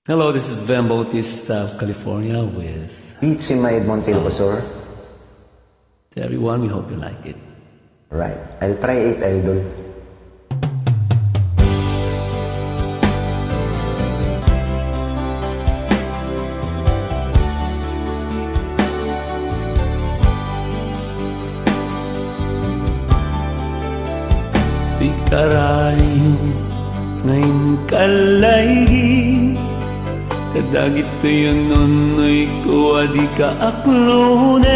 Hello, this is Van Bautista of California with It's in my Monte Ilocosur. to everyone. We hope you like it. Right. I'll try it, idol. Di karayo ngayon kalay kadagit yung nunoy ko adi ka aklunen.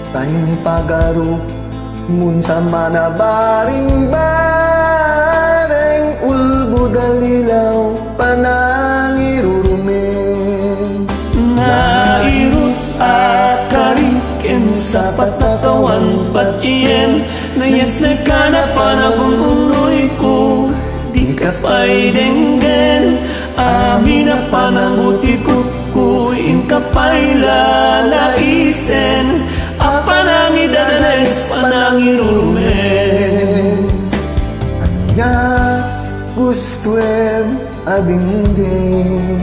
Tayong pagaro mun sa manabaring bareng ulbo dalilaw panangirurumen. Nairut akariken sa patatawan patien nayas na kanapan akong unoy ko di ka pa'y denggen amin na panangutikot ko in ka pa'y lalaisen apanangidadanes panangirumen. Anya gustuem adinggen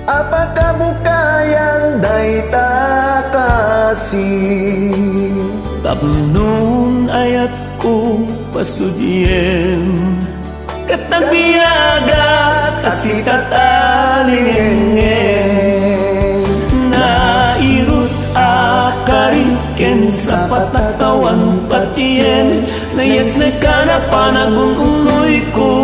apakabukayan dayta kasih. Tapnon ayat ko pasudien katagbiyaga kasi tatalingen. Nairut akariken sa patatawan patien nayas na kanapan akong unoy ko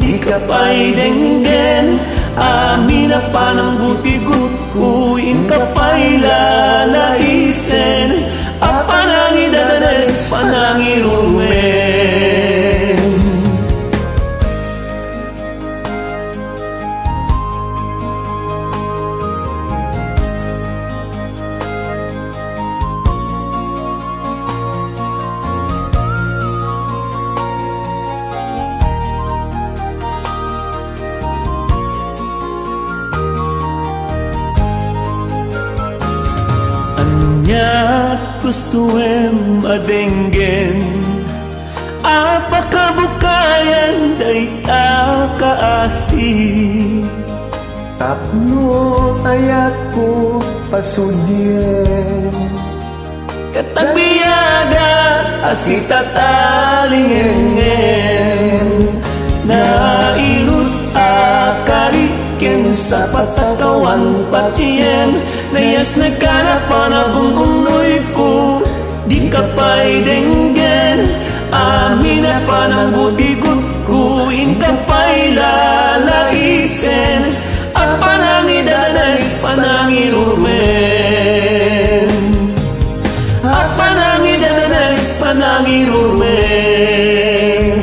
di ka pa'y denggen amin na panang butigot ko in ka pa'y lalaisen apanangidadanes panangirumen. Anya gustuem adenggen apakabukayan dayta kaasi. Tapno ayat ko pasudien Katagbiyaga asita talingen. Nairut akariken sa patakawan patien nayas na kanapan akong unoy ko di ka pa'y denggen amin na panangutigot ko in ka pa'y lalaisen apanangidadanes panangirumen. Apanangidadanes panangirumen.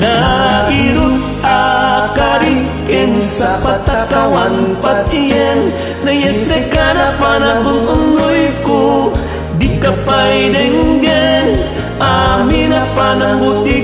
Nairut akariken sa patakawan patien nayas na kanapan akong unoy ko di ka pa'y denggen amin na panangutik